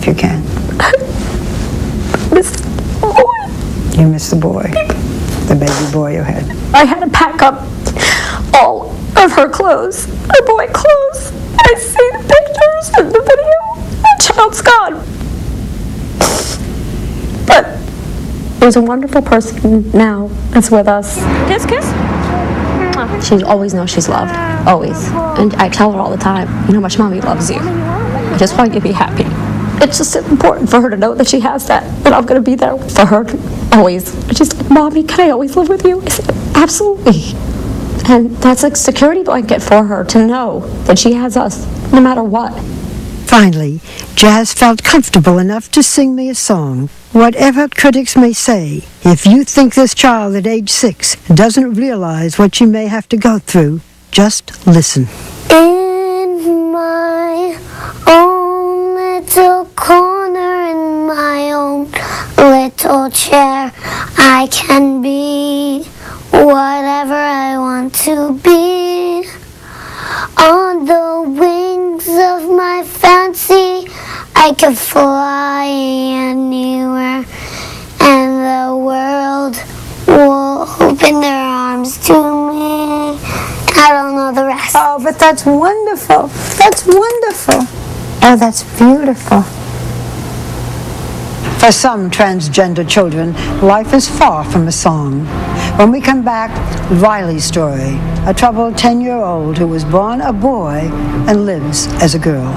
if you can. Miss the boy. You miss the boy, the baby boy you had. I had to pack up all of her clothes, her boy clothes. I see the pictures and the video. The child's gone. But there's a wonderful person now that's with us. Kiss, kiss. She always knows she's loved, always. And I tell her all the time, you know how much Mommy loves you. I just want you to be happy. It's just important for her to know that she has that I'm going to be there for her always. She's like, Mommy, can I always live with you? I said, absolutely. And that's like a security blanket for her to know that she has us, no matter what. Finally, Jazz felt comfortable enough to sing me a song. Whatever critics may say, if you think this child at age 6 doesn't realize what she may have to go through, just listen. In my own little corner, in my own little chair, I can be whatever I want to be. On the wings of my fancy, I can fly anywhere, and the world will open their arms to me. I don't know the rest. Oh, but that's wonderful. That's wonderful. Oh, that's beautiful. For some transgender children, life is far from a song. When we come back, Riley's story, a troubled 10-year-old who was born a boy and lives as a girl.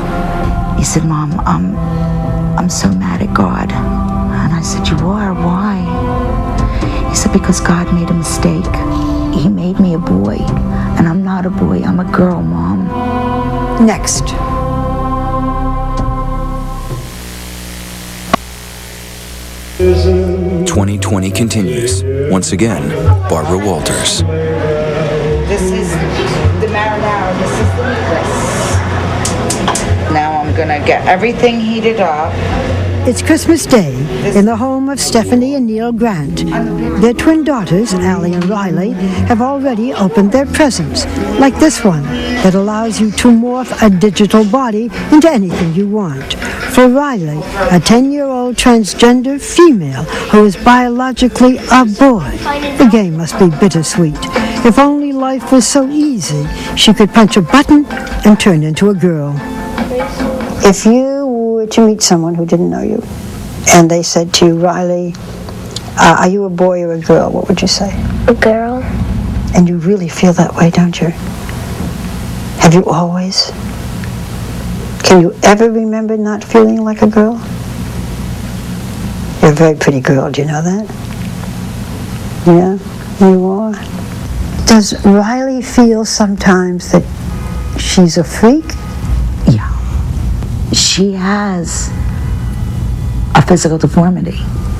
He said, Mom, I'm so mad at God. And I said, you are? Why? He said, because God made a mistake. He made me a boy, and I'm not a boy, I'm a girl, Mom. Next. "2020 continues. Once again, Barbara Walters. This is the marinara. This is the necklace. Now I'm gonna get everything heated up. It's Christmas Day in the home of Stephanie and Neil Grant. Their twin daughters, Allie and Riley, have already opened their presents, like this one that allows you to morph a digital body into anything you want. For Riley, a 10-year-old transgender female who is biologically a boy, the game must be bittersweet. If only life was so easy, she could punch a button and turn into a girl. If you were to meet someone who didn't know you, and they said to you, Riley, are you a boy or a girl, what would you say? A girl. And you really feel that way, don't you? Have you always? Can you ever remember not feeling like a girl? You're a very pretty girl, do you know that? Yeah, you are. Does Riley feel sometimes that she's a freak? Yeah. She has a physical deformity.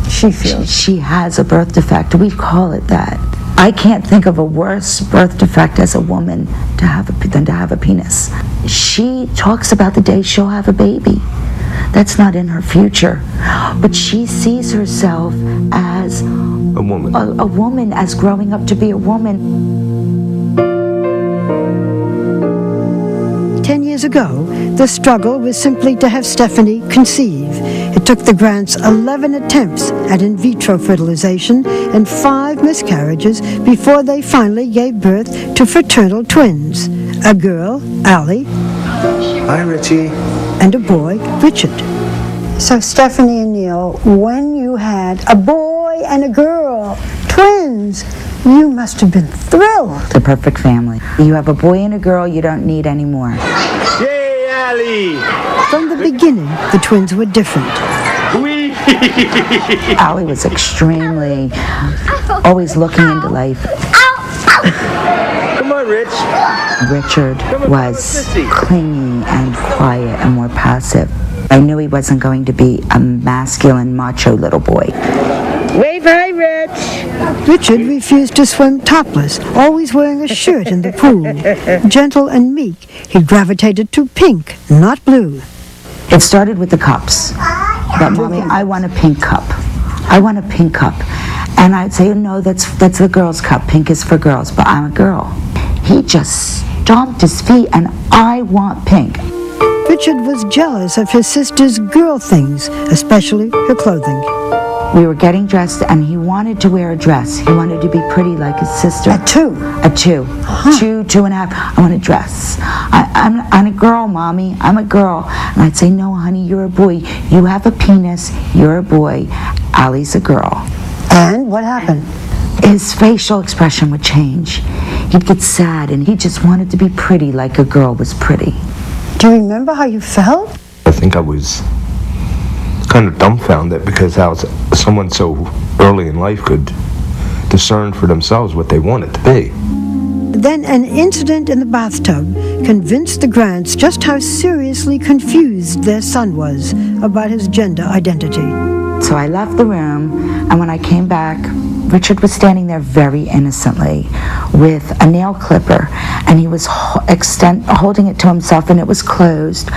She feels. She has a birth defect. We call it that. I can't think of a worse birth defect as a woman than to have a penis. She talks about the day she'll have a baby. That's not in her future. But she sees herself as A woman. a woman, as growing up to be a woman. 10 years ago, the struggle was simply to have Stephanie conceive. It took the Grants 11 attempts at in vitro fertilization and 5 miscarriages before they finally gave birth to fraternal twins, a girl, Allie, Hi, Richie. and a boy, Richard. So Stephanie and Neil, when you had a boy and a girl, twins, you must have been thrilled. The perfect family. You have a boy and a girl, you don't need any more. Yay, Allie! From the beginning, the twins were different. Wee! Allie was extremely, always looking into life. Come on, Rich. Richard was clingy and quiet and more passive. I knew he wasn't going to be a masculine, macho little boy. Wave hi, Rich. Richard refused to swim topless, always wearing a shirt in the pool. Gentle and meek, he gravitated to pink, not blue. It started with the cups. But Mommy, I want a pink cup. I want a pink cup. And I'd say, no, that's the girl's cup. Pink is for girls, but I'm a girl. He just stomped his feet, and I want pink. Richard was jealous of his sister's girl things, especially her clothing. We were getting dressed, and he wanted to wear a dress. He wanted to be pretty like his sister. At 2? At 2. 2.5. I want a dress. I'm a girl, Mommy. I'm a girl. And I'd say, no, honey, you're a boy. You have a penis. You're a boy. Allie's a girl. And what happened? His facial expression would change. He'd get sad, and he just wanted to be pretty like a girl was pretty. Do you remember how you felt? I think I was kind of dumbfounded because how someone so early in life could discern for themselves what they wanted to be. Then an incident in the bathtub convinced the Grants just how seriously confused their son was about his gender identity. So I left the room, and when I came back, Richard was standing there very innocently with a nail clipper, and he was holding it to himself, and it was closed.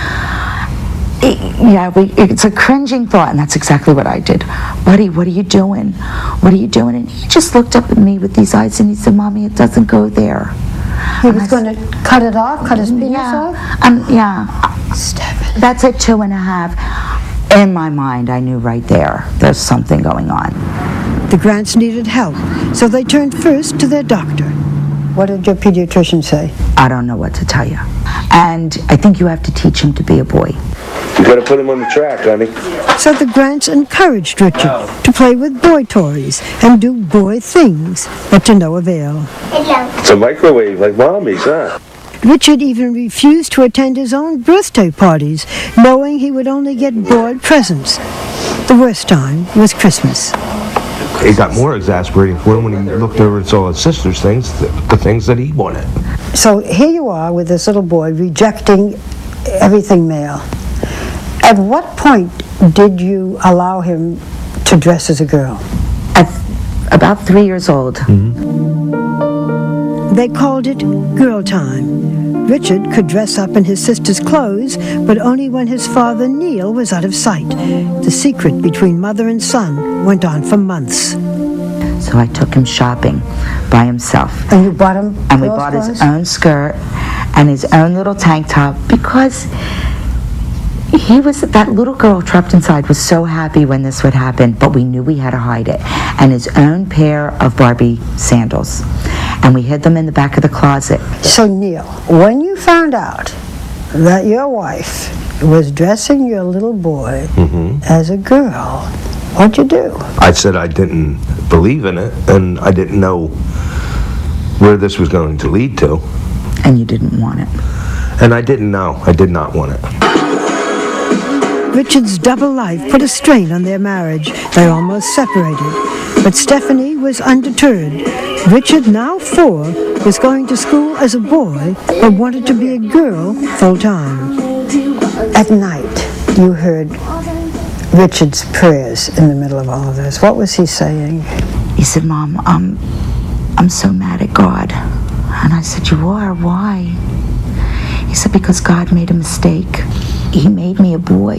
It's a cringing thought, and that's exactly what I did. Buddy, what are you doing? What are you doing? And he just looked up at me with these eyes, and he said, Mommy, it doesn't go there. He was going to cut it off, cut his penis off? Stephanie. That's at 2.5. In my mind, I knew right there's something going on. The Grants needed help, so they turned first to their doctor. What did your pediatrician say? I don't know what to tell you. And I think you have to teach him to be a boy. You gotta put him on the track, honey. So the Grants encouraged Richard to play with boy toys and do boy things, but to no avail. It's a microwave like Mommy's, huh? Richard even refused to attend his own birthday parties, knowing he would only get boy presents. The worst time was Christmas. It got more exasperating for him when he looked over and saw his sister's things, the things that he wanted. So here you are with this little boy rejecting everything male. At what point did you allow him to dress as a girl? At about 3 years old. They called it girl time. Richard could dress up in his sister's clothes, but only when his father Neil was out of sight. The secret between mother and son went on for months. So I took him shopping by himself. And you bought him And we bought his own skirt and his own little tank top because that little girl trapped inside was so happy when this would happen, but we knew we had to hide it. And his own pair of Barbie sandals. And we hid them in the back of the closet. So Neil, when you found out that your wife was dressing your little boy as a girl, what'd you do? I said I didn't believe in it, and I didn't know where this was going to lead to. And you didn't want it. And I didn't know. I did not want it. Richard's double life put a strain on their marriage. They almost separated. But Stephanie was undeterred. Richard, now 4, was going to school as a boy, but wanted to be a girl full-time. At night, you heard Richard's prayers in the middle of all of this. What was he saying? He said, Mom, I'm so mad at God. And I said, you are? Why? He said, because God made a mistake. He made me a boy,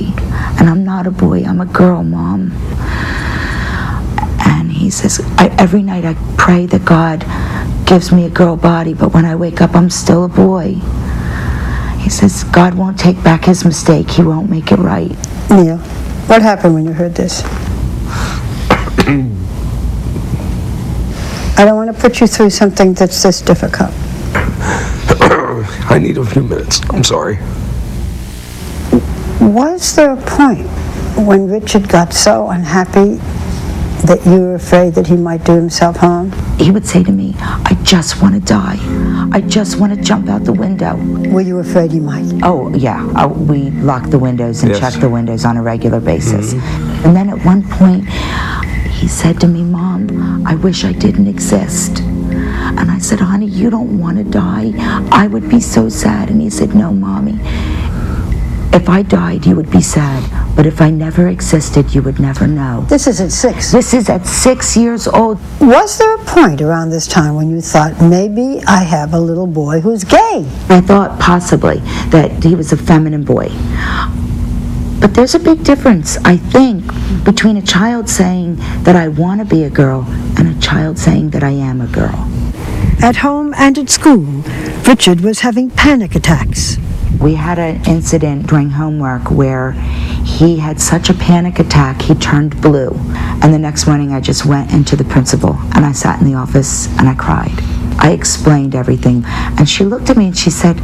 and I'm not a boy, I'm a girl, Mom. And he says, every night I pray that God gives me a girl body, but when I wake up, I'm still a boy. He says, God won't take back his mistake, he won't make it right. Neil, what happened when you heard this? I don't want to put you through something that's this difficult. I need a few minutes. I'm sorry. Was there a point when Richard got so unhappy that you were afraid that he might do himself harm? He would say to me, I just want to die. I just want to jump out the window. Were you afraid he might? Oh, yeah. We locked the windows and checked the windows on a regular basis. And then at one point, he said to me, Mom, I wish I didn't exist. And I said, honey, you don't want to die. I would be so sad. And he said, no, Mommy. If I died, you would be sad. But if I never existed, you would never know. This is at 6. This is at 6 years old. Was there a point around this time when you thought, maybe I have a little boy who's gay? I thought possibly that he was a feminine boy. But there's a big difference, I think, between a child saying that I want to be a girl and a child saying that I am a girl. At home and at school, Richard was having panic attacks. We had an incident during homework where he had such a panic attack, he turned blue. And the next morning I just went into the principal and I sat in the office and I cried. I explained everything and she looked at me and she said,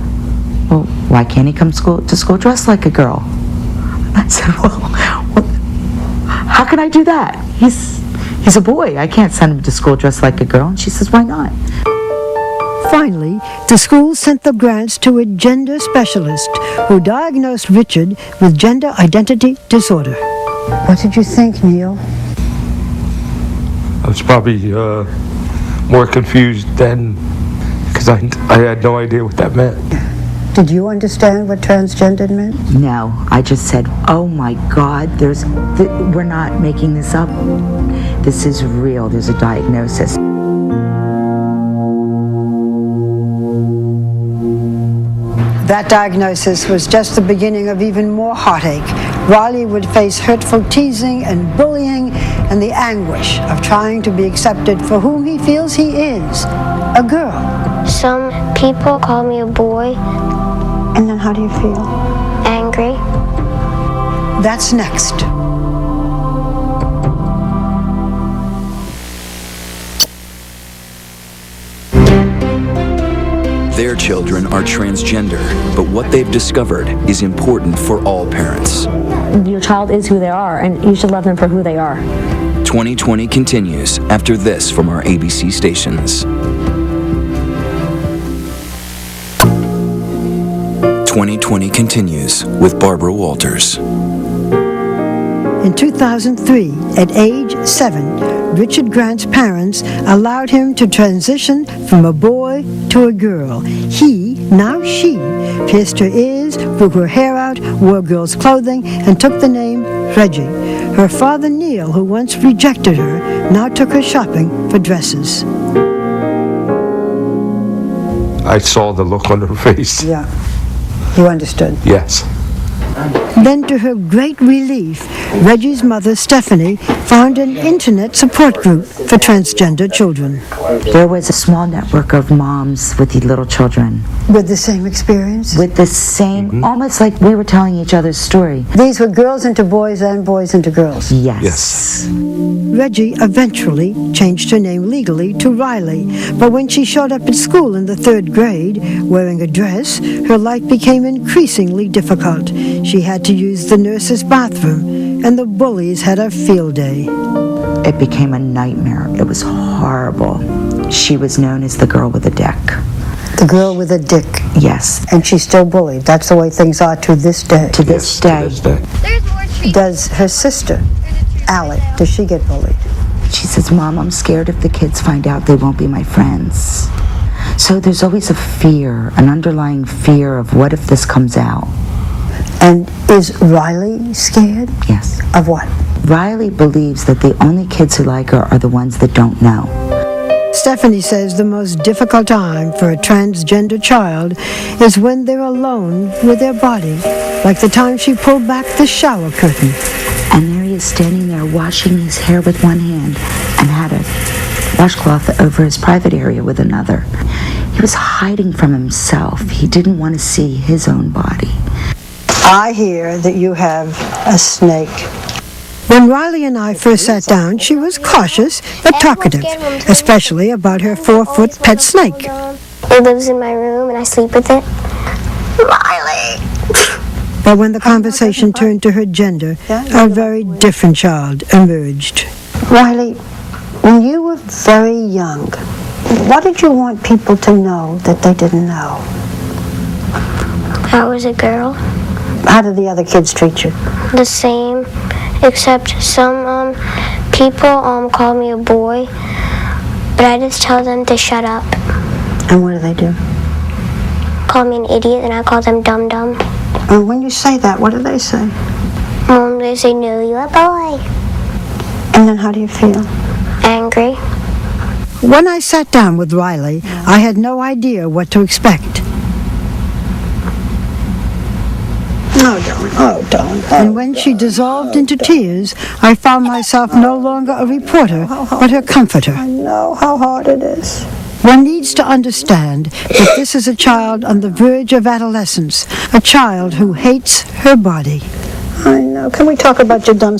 well, why can't he come to school dressed like a girl? I said, well, how can I do that? He's a boy. I can't send him to school dressed like a girl. And she says, why not? Finally, the school sent the Grants to a gender specialist who diagnosed Richard with gender identity disorder. What did you think, Neil? I was probably more confused then because I had no idea what that meant. Did you understand what transgendered meant? No, I just said, oh my God, we're not making this up. This is real, there's a diagnosis. That diagnosis was just the beginning of even more heartache. Riley would face hurtful teasing and bullying and the anguish of trying to be accepted for whom he feels he is, a girl. Some people call me a boy. And then how do you feel? Angry. That's next. Their children are transgender, but what they've discovered is important for all parents. Your child is who they are, and you should love them for who they are. 2020 continues after this from our ABC stations. 2020 continues with Barbara Walters. In 2003, at age 7, Richard Grant's parents allowed him to transition from a boy to a girl. He, now she, pierced her ears, grew her hair out, wore girls' clothing, and took the name Reggie. Her father, Neil, who once rejected her, now took her shopping for dresses. I saw the look on her face. Yeah, you understood. Yes. Then, to her great relief, Reggie's mother, Stephanie, found an internet support group for transgender children. There was a small network of moms with these little children. With the same experience? With the same, almost like we were telling each other's story. These were girls into boys and boys into girls? Yes. Reggie eventually changed her name legally to Riley, but when she showed up at school in the 3rd grade, wearing a dress, her life became increasingly difficult. She had to use the nurse's bathroom, and the bullies had a field day. It became a nightmare. It was horrible. She was known as the girl with a dick. The girl with a dick. Yes. And she's still bullied. That's the way things are to this day. To this day. There's more trees. Does her sister, Alec, does she get bullied? She says, Mom, I'm scared if the kids find out they won't be my friends. So there's always a fear, an underlying fear of what if this comes out? And is Riley scared? Yes. Of what? Riley believes that the only kids who like her are the ones that don't know. Stephanie says the most difficult time for a transgender child is when they're alone with their body, like the time she pulled back the shower curtain. And there he is standing there washing his hair with one hand and had a washcloth over his private area with another. He was hiding from himself. He didn't want to see his own body. I hear that you have a snake. When Riley and I first sat down, she was cautious but talkative, especially about her 4-foot pet snake. It lives in my room and I sleep with it. Riley! But when the conversation turned to her gender, a very different child emerged. Riley, when you were very young, what did you want people to know that they didn't know? I was a girl. How did the other kids treat you? The same, except some people call me a boy, but I just tell them to shut up. And what do they do? Call me an idiot and I call them dum-dum. And when you say that, what do they say? They say, no, you're a boy. And then how do you feel? Angry. When I sat down with Riley, I had no idea what to expect. Oh, don't. And when she dissolved into tears, I found myself no longer a reporter, but her comforter. I know how hard it is. One needs to understand that this is a child on the verge of adolescence, a child who hates her body. I know. Can we talk about your dumb